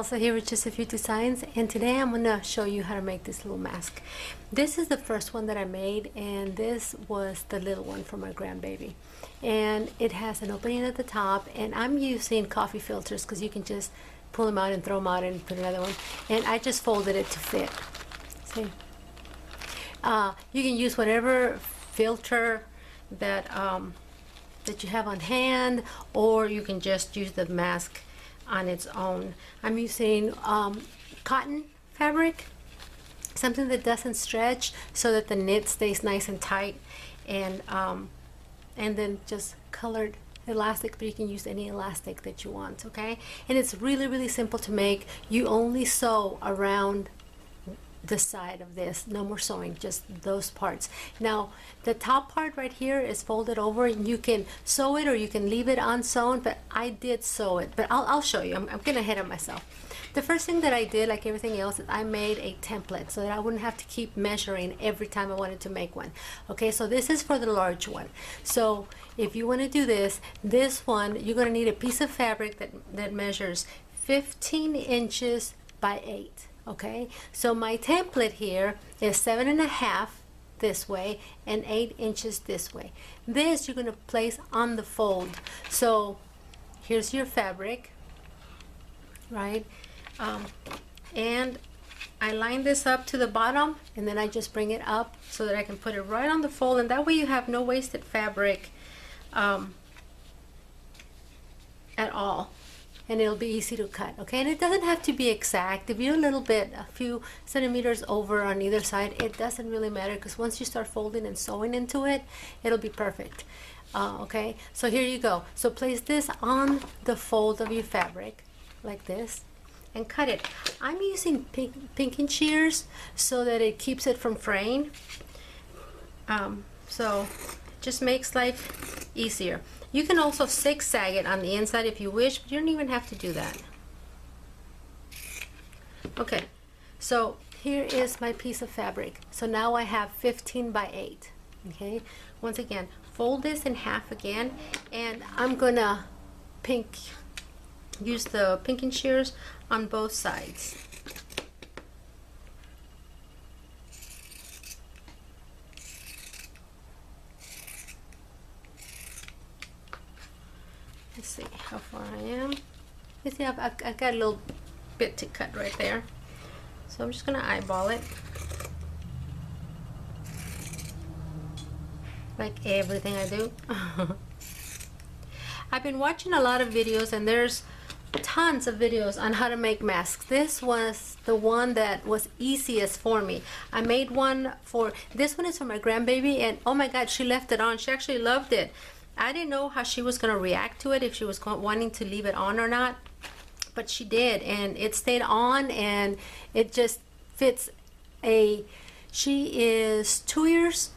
Elsa here with just a few designs, and today I'm going to show you how to make this little mask. This is the first one that I made, and this was the little one for my grandbaby. And it has an opening at the top, and I'm using coffee filters because you can just pull them out and throw them out and put another one. And I just folded it to fit. See? You can use whatever filter that that you have on hand, or you can just use the mask on its own. I'm using cotton fabric, something that doesn't stretch, so that the knit stays nice and tight, and then just colored elastic, but you can use any elastic that you want, okay? And it's really simple to make. You only sew around the side of this, no more sewing, just those parts. Now the top part right here is folded over, and you can sew it or you can leave it unsewn, but I did sew it, but I'll show you. I'm gonna ahead of myself. The first thing that I did, like everything else, is I made a template so that I wouldn't have to keep measuring every time I wanted to make one. Okay, so this is for the large one. So if you want to do this one, you're going to need a piece of fabric that measures 15 inches by 8. Okay, so my template here is 7.5 this way and 8 inches this way. This you're going to place on the fold. So here's your fabric, right? And I line this up to the bottom, and then I just bring it up so that I can put it right on the fold, and that way you have no wasted fabric at all, and it'll be easy to cut. Okay, and it doesn't have to be exact. If you're a few centimeters over on either side, it doesn't really matter, because once you start folding and sewing into it, it'll be perfect. Okay, so here you go. So place this on the fold of your fabric like this and cut it. I'm using pinking shears so that it keeps it from fraying. So just makes life easier. You can also zigzag it on the inside if you wish, but you don't even have to do that. Okay, so here is my piece of fabric. So now I have 15 by 8. Okay, once again, fold this in half again, and I'm gonna use the pinking shears on both sides. Let's see how far I am. You see, I've got a little bit to cut right there. So I'm just gonna eyeball it. Like everything I do. I've been watching a lot of videos, and there's tons of videos on how to make masks. This was the one that was easiest for me. I made one for, this one is for my grandbaby, and oh my god, she left it on. She actually loved it. I didn't know how she was going to react to it, if she was wanting to leave it on or not, but she did, and it stayed on, and it just fits she is 2 years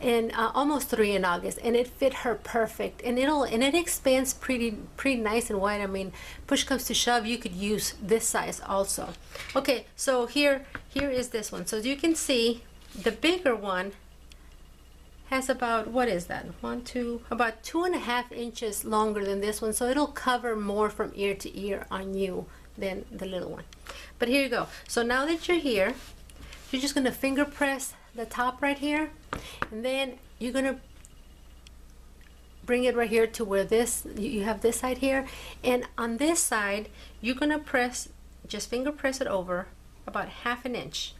and almost 3 in August, and it fit her perfect, and it expands pretty nice and wide. I mean, push comes to shove, you could use this size also. Okay, so here is this one. So as you can see, the bigger one has about, what is that, about 2.5 inches longer than this one, so it'll cover more from ear to ear on you than the little one. But here you go. So now that you're here, you're just going to finger press the top right here, and then you're gonna bring it right here to where you have this side here, and on this side you're gonna just finger press it over about 1/2 inch.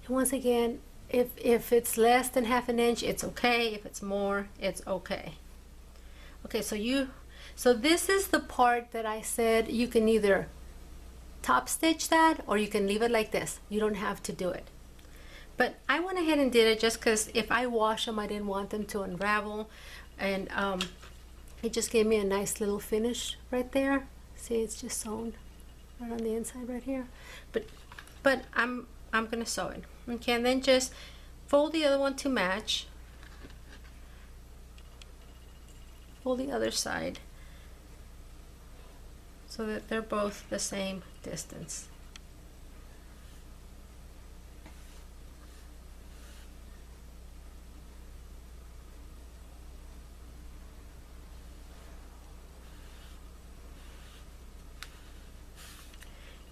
And once again, if it's less than 1/2 inch, it's okay. If it's more, it's okay. Okay, so this is the part that I said you can either top stitch that, or you can leave it like this. You don't have to do it. But I went ahead and did it just because if I wash them, I didn't want them to unravel, and it just gave me a nice little finish right there. See, it's just sewn right on the inside right here. But I'm gonna sew it. Okay, and then just fold the other one to match. Fold the other side so that they're both the same distance.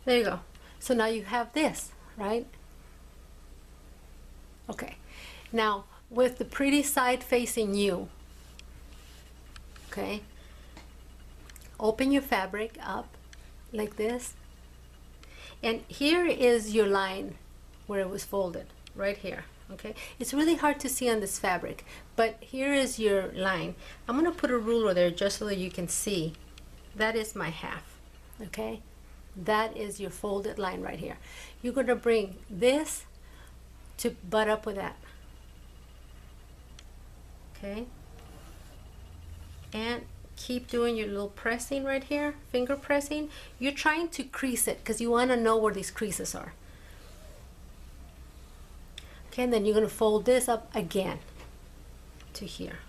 There you go. So now you have this, right? Okay. Now, with the pretty side facing you, okay, open your fabric up like this. And here is your line where it was folded, right here, okay? It's really hard to see on this fabric, but here is your line. I'm gonna put a ruler there just so that you can see. That is my half, okay? That is your folded line right here. You're gonna bring this to butt up with that, okay? And keep doing your little pressing right here, finger pressing. You're trying to crease it because you want to know where these creases are. Okay, and then you're going to fold this up again to here.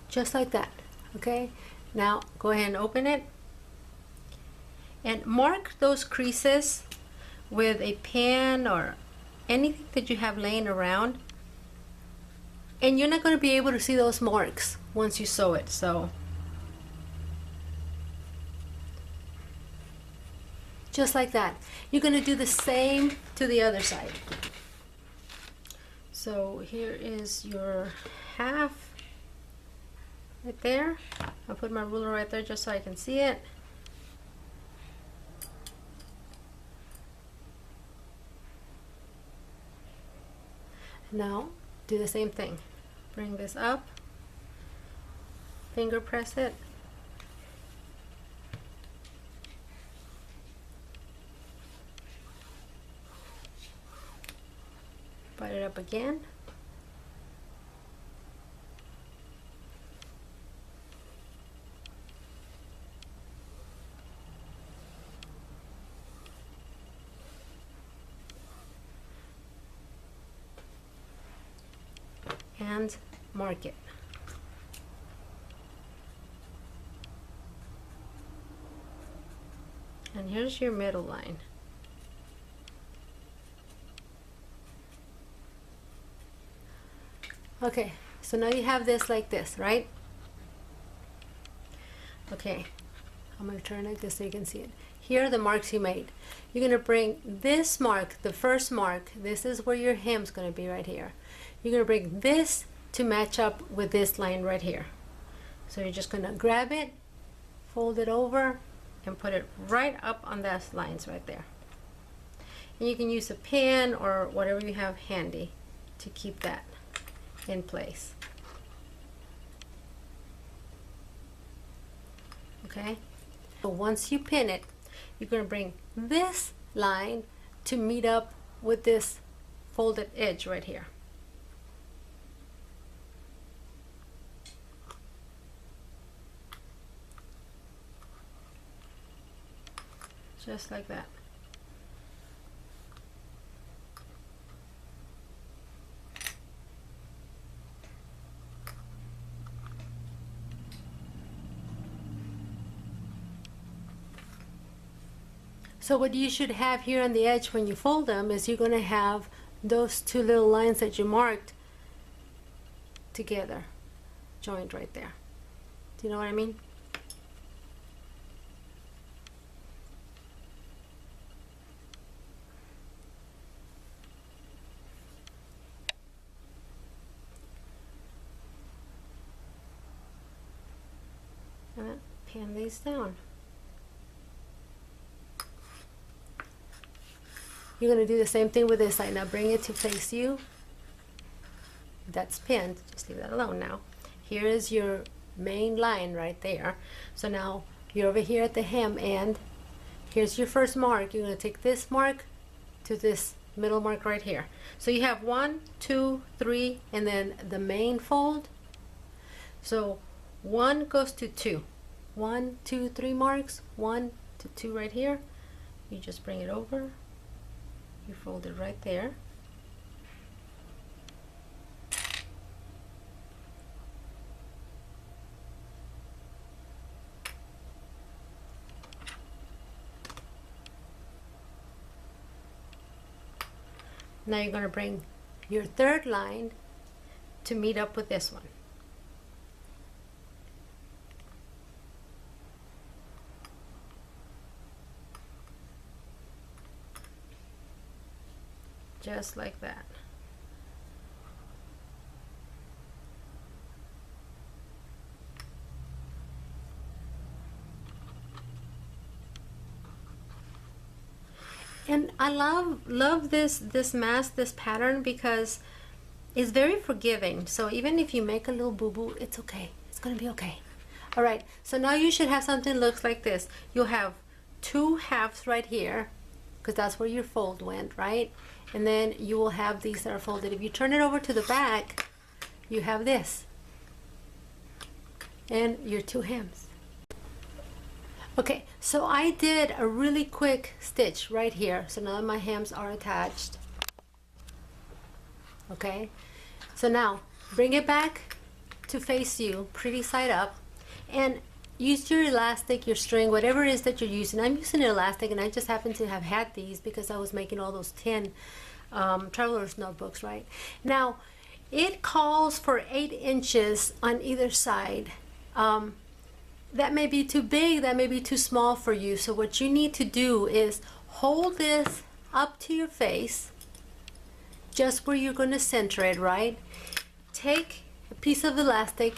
Just like that, okay? Now go ahead and open it. And mark those creases with a pen or anything that you have laying around. And you're not going to be able to see those marks once you sew it. So just like that. You're going to do the same to the other side. So here is your half right there. I'll put my ruler right there just so I can see it. Now do the same thing. Bring this up, finger press it, butt it up again, and mark it. And here's your middle line. Okay, so now you have this like this, right? Okay, I'm going to turn it like this so you can see it. Here are the marks you made. You're going to bring this mark, the first mark, this is where your hem's going to be right here. You're going to bring this to match up with this line right here. So you're just going to grab it, fold it over, and put it right up on those lines right there. And you can use a pen or whatever you have handy to keep that in place. Okay? So once you pin it, you're going to bring this line to meet up with this folded edge right here. Just like that. So what you should have here on the edge when you fold them is you're going to have those two little lines that you marked together, joined right there. Do you know what I mean? And pan these down. You're going to do the same thing with this side. Now bring it to face you. That's pinned. Just leave that alone now. Here is your main line right there. So now you're over here at the hem end. Here's your first mark. You're going to take this mark to this middle mark right here. So you have 1, 2, 3, and then the main fold. So 1 goes to 2. 1, 2, 3 marks. 1 to 2 right here. You just bring it over. You fold it right there. Now you're going to bring your third line to meet up with this one. Just like that. And I love this mask, this pattern, because it's very forgiving. So even if you make a little boo-boo, it's okay. It's gonna be okay. All right, so now you should have something that looks like this. You'll have two halves right here, because that's where your fold went, right? And then you will have these that are folded. If you turn it over to the back, you have this. And your two hems. Okay, so I did a really quick stitch right here. So now my hems are attached. Okay, so now bring it back to face you, pretty side up, and use your elastic, your string, whatever it is that you're using. I'm using an elastic, and I just happen to have had these because I was making all those tin traveler's notebooks, right? Now, it calls for 8 inches on either side. That may be too big, that may be too small for you. So what you need to do is hold this up to your face, just where you're going to center it, right? Take a piece of elastic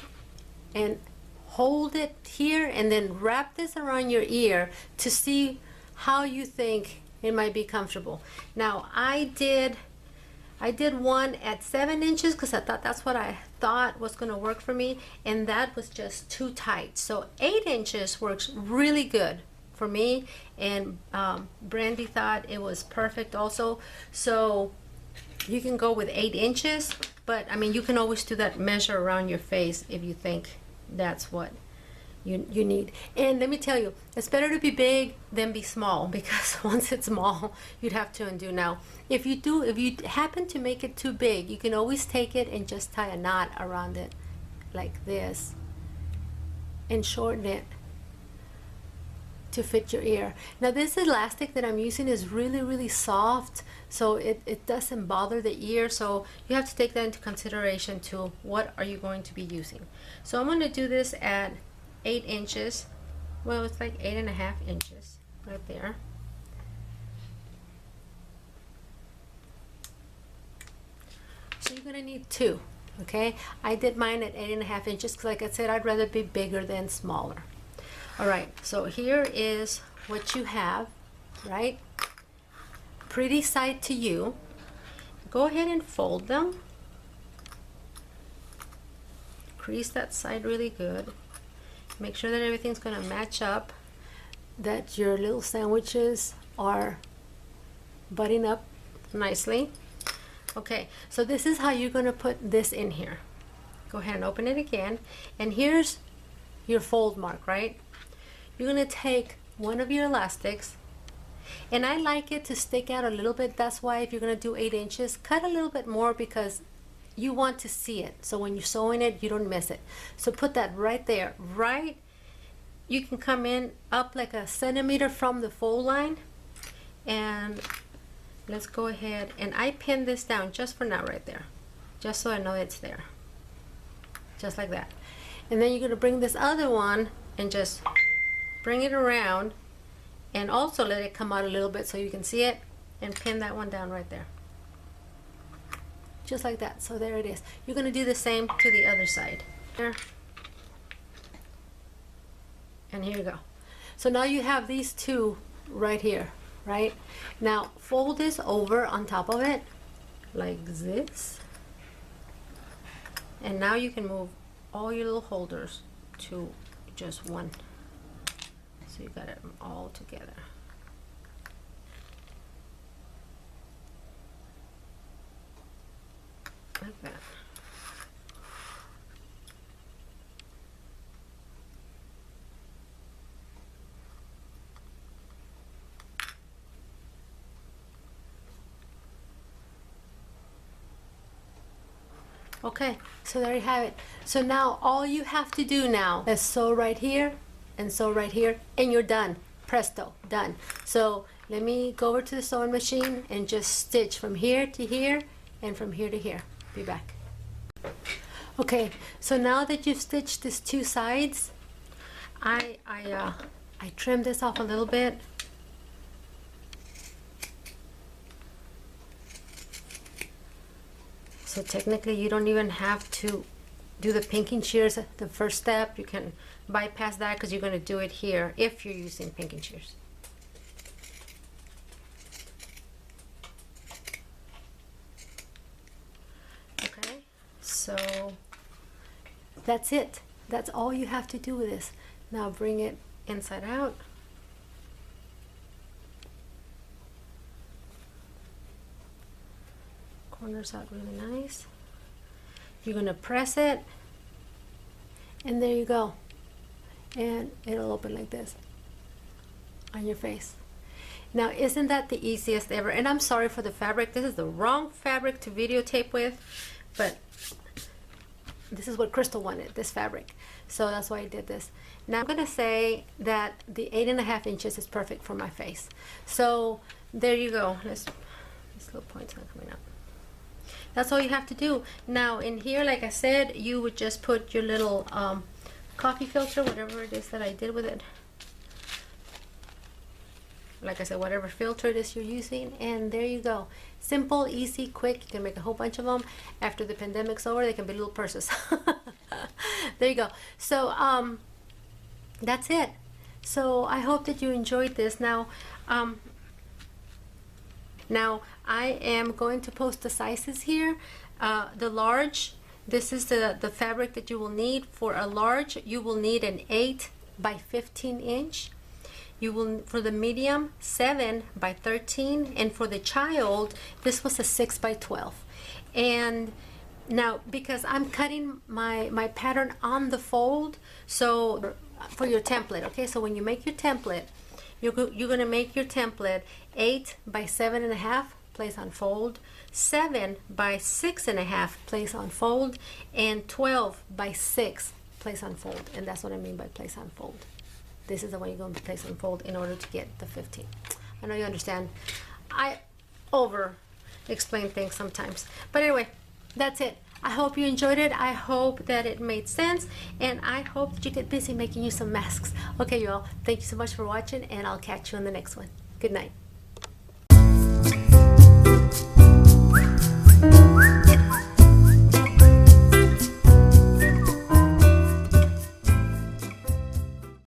and hold it here, and then wrap this around your ear to see how you think it might be comfortable. Now I did one at 7 inches because I thought that's what I thought was going to work for me, and that was just too tight. So 8 inches works really good for me, and Brandy thought it was perfect also. So you can go with 8 inches, but I mean, you can always do that measure around your face if you think that's what you need. And let me tell you, it's better to be big than be small, because once it's small, you'd have to undo. Now if you happen to make it too big, you can always take it and just tie a knot around it like this and shorten it to fit your ear. Now this elastic that I'm using is really soft, so it doesn't bother the ear. So you have to take that into consideration too. What are you going to be using? So I'm going to do this at 8 inches. Well, it's like 8.5 inches right there. So you're gonna need 2. Okay, I did mine at 8.5 inches because, like I said, I'd rather be bigger than smaller. All right, so here is what you have, right? Pretty side to you. Go ahead and fold them. Crease that side really good. Make sure that everything's going to match up, that your little sandwiches are butting up nicely. Okay, so this is how you're going to put this in here. Go ahead and open it again, and here's your fold mark, right? You're going to take one of your elastics, and I like it to stick out a little bit. That's why if you're going to do 8 inches, cut a little bit more, because you want to see it, so when you're sewing it, you don't miss it. So put that right there, right? You can come in up like a centimeter from the fold line, and let's go ahead, and I pin this down just for now right there, just so I know it's there, just like that. And then you're going to bring this other one and just bring it around, and also let it come out a little bit so you can see it, and pin that one down right there. Just like that. So there it is. You're going to do the same to the other side. There. And here you go. So now you have these two right here, right? Now fold this over on top of it like this. And now you can move all your little holders to just one. So you got it all together. Like that. Okay, so there you have it. So now all you have to do now is sew right here and sew right here, and you're done. Presto, done. So let me go over to the sewing machine and just stitch from here to here, and from here to here. Be back. Okay, so now that you've stitched these two sides, I trimmed this off a little bit. So technically you don't even have to do the pinking shears the first step. You can bypass that because you're going to do it here if you're using pinking shears. Okay, so that's it. That's all you have to do with this. Now bring it inside out. Corners out really nice. You're going to press it, and there you go. And it'll open like this on your face. Now, isn't that the easiest ever? And I'm sorry for the fabric. This is the wrong fabric to videotape with, but this is what Crystal wanted, this fabric. So that's why I did this. Now I'm going to say that the 8.5 inches is perfect for my face. So there you go. This little point's not coming up. That's all you have to do. Now in here, like I said, you would just put your little coffee filter, whatever it is that I did with it. Like I said, whatever filter it is you're using, and there you go. Simple, easy, quick. You can make a whole bunch of them. After the pandemic's over, they can be little purses. There you go. So that's it. So I hope that you enjoyed this. Now I am going to post the sizes here. The large, this is the fabric that you will need. For a large, you will need an 8 by 15 inch. You will, for the medium, 7 by 13, and for the child, this was a 6 by 12. And now, because I'm cutting my pattern on the fold, so for your template, okay? So when you make your template, you're gonna make your template 8 by 7.5, place on fold, 7 by 6.5, place on fold, and 12 by 6, place on fold. And that's what I mean by place on fold. This is the one you're going to place on fold in order to get the 15. I know you understand. I over explain things sometimes. But anyway, that's it. I hope you enjoyed it. I hope that it made sense. And I hope that you get busy making you some masks. Okay, you all. Thank you so much for watching. And I'll catch you in the next one. Good night.